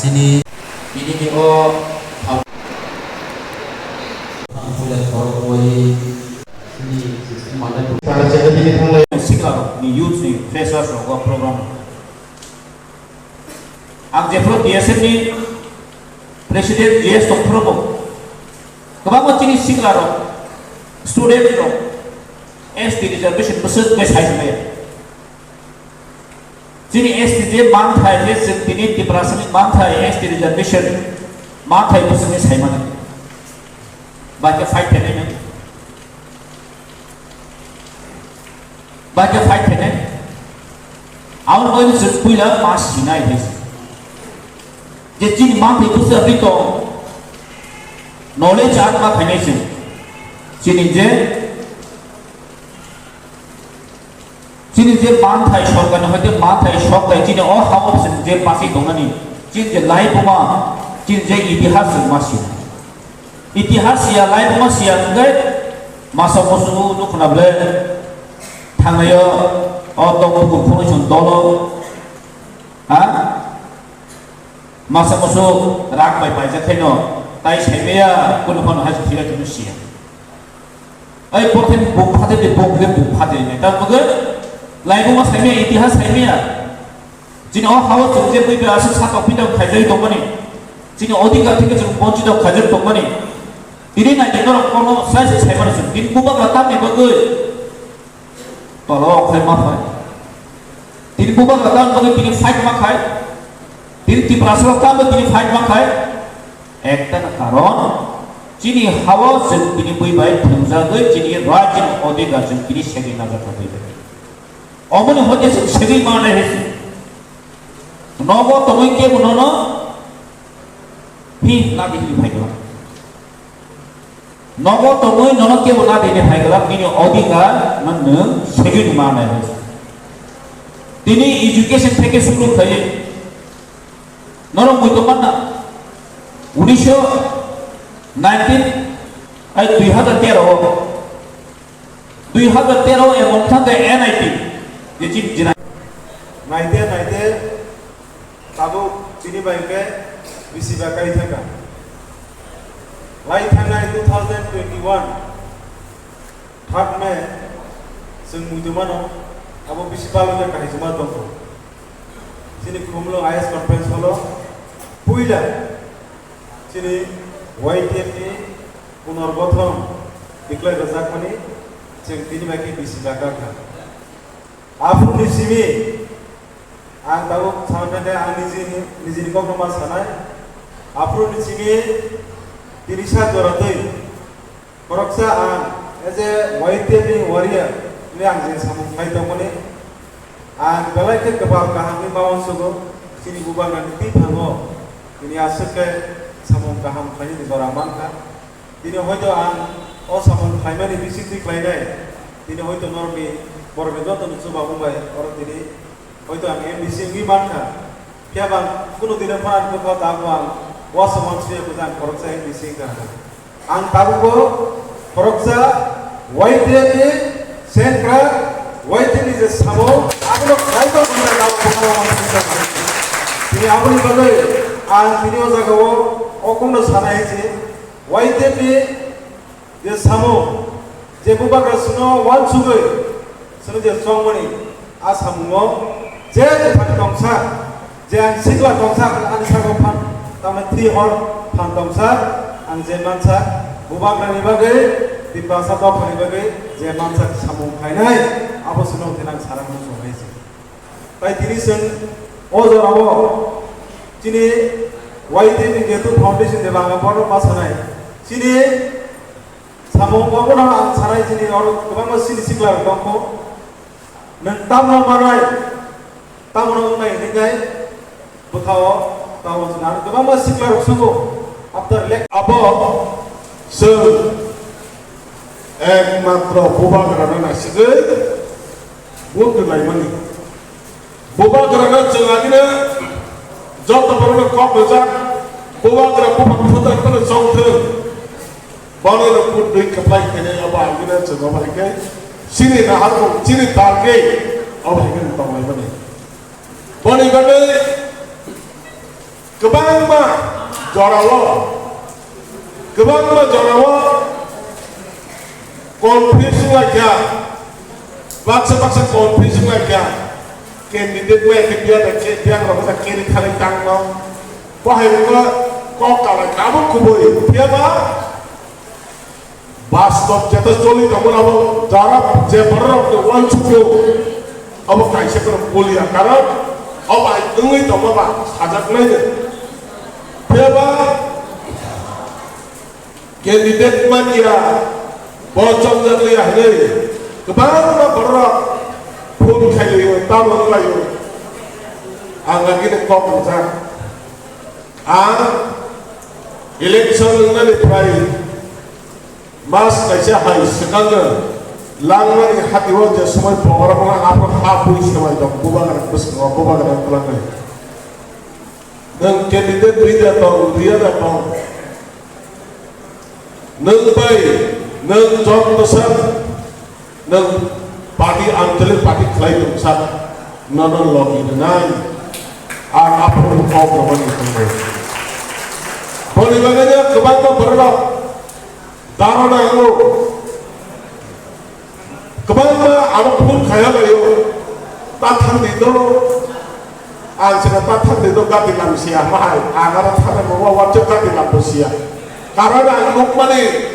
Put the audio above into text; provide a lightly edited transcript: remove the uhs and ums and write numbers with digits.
sini ini oh boleh kalau ini mana tu cara cara ini thang siklar ni youth ni freshers ko program ang jepro DSM ni president JS Tokprobo kabang chini siklar student ro ST reservation besut ke size me chini ST je मान था je sini di prasani मान था ST reservation मान था besut ke size mana baca fight है ना baca fight है ना आउन कोई पुला मास हिनाई है जे चीज मान थे besut अभी तो knowledge आत्मा फाइनेंशियल chini je मान था सरकार ने होते मान था सरकार chini oh हाउ से जे पासी दोंगनी chini je लाइफ मा chini je इतिहास मासी इतिहास या लाइफ मा सिया गए मासा मसु नुखनाबले थांनायो oh dong को खोनो दलो हा मासा मसु राग बाय बाय जथेनो ताई सेमेया कुन कोन हाज थिरा तुसिया ऐ पोथेन बुक फादे बे बुक फादे ने ता मगे लाइफ मा सेमे इतिहास सेमेया जिन oh हाउ जे बे आसे सातो पिदो खाइजै दंगनि जिन अधिकार থেকে जों बंचित खाइजै दंगनि इरि ना जेनो कोनो साइज सेमन सुन दिन बुबा गता ने बगे तलो खाइ मा फाय दिन बुबा गता बगे तिनि फाइट मा खाय दिन ति प्रासलो का बगे तिनि फाइट मा खाय एकटा कारण जिनि हावा जों तिनि बै बाय थंजागै जिनि राज्य अधिकार जों तिनि सेगै नाजा थाबैदो अमन होते सेगै माने हेसि नगो तमै के बननो हि ना दिनि फाइगला नगो तमै ननो के बना दिनि फाइगला तिनि अधिकार ननो सेगै माने हेसि तिनि एजुकेशन থেকে শুরু করে नरो मुइतो मानना 2013 yang mengtanda NIT jadi jinak naite tabu sini baike bisi bakai thaka lai thanga 2021 third May sing mudumano abo bisi palo ja kai juma tongko sini kumlo IS conference holo puila sini YTF ni पुनर्गठन declare rajakmani जों तिनि बायदि बिसि बागाखा आफुनि सिमि आं दाबो साननानै आं निजिनि गगनमा सानाय आफुनि सिमि तिरिसा जरतै परक्सा आं एज ए YTF नि वारियर नि आं जे सामु फाइदमनि आं बेलायके गोबां गाहामनि मावन सुगो सिनि बुबांनि ति थाङो तिनि आसके सामु गाहाम फाइनि जरा मानखा तिनि हयतो आं o samon khaimani bisiti klainai tini hoito normi borbedo to suba mumbai or tini hoito ang MDC ngi manka kya bang kuno dina pan ko ka tawang wa samon sia ko jang koroksa MDC ka ang tabugo koroksa YTF senkra YTF je samo agulo khaito bunda ka ko tini abuni bagai ang tini o jagawo okundo sanai je YTF जे सामो जे बुबाग्रा सुनो वान सुगै सुनो जे संगमनि आ सामुङो जे फान दंसा जे आं सिगला दंसा आं सागो फान तामे 3 हर फान दंसा आं जे मानसा बुबाग्रानि बागै दिपासा दफानि बागै जे मानसा सामुङ खायनाय आबो सुनो देनां सारांनो सहायसै ताइ तिनि जों ओ जरावो तिनि YTF नि जेतु फाउन्डेसन दे बाङा बर मासानाय तिनि सामो बाबोना आं साराय जिनि और गोबां सिनि सिगला दंखौ नों तामनो मानाय तामनो उनाय निगाय बुखाव ताव जुना गोबां सिगला रखसुगो आफ्टर लेक आबो जों एकमात्र बुबाग्राना नासिगै बुगलायमानि बुबाग्राना जोंहादिनो जत बरनो कप जा बुबाग्रा बुबाग फुदारखौ जौथों बाने रखुद दै कप्लाय खाने अब आगे जों बायके सिनि नाहारखौ सिनि तारगे अब आगे तंलाय बने बाने Kebang mah jorawo, kebang mah jorawo, konflik lagi, paksa konflik lagi, candidate dia ada dia kalau kita kiri kali tanggung, wahai muka kau kalau kamu kuboi, dia mah bastop jatuh coli kamu nama jarak jeberok tu wan cukup, apa kaisa kerap kuliah karena apa itu apa pak sajak nanya. Siapa kandidat mania bocor dari ahli kebangga berak pun kayu taman kayu angkat kita kau macam election nanti prai mas kaisa hai sekarang langgar hati wajah semua orang apa semua itu kubang pelan nang kandidat dia tahu nang bayi nang job besar nang parti antelik parti klaim besar nanon logi nang apa pun kau kawan itu boleh bagainya kebangga berlok darana aku kebangga apapun kaya layu tathan itu Anjir tathan itu gak dilam siapa, agar tathan bawa wajib gak dilam siapa. Karena lukmani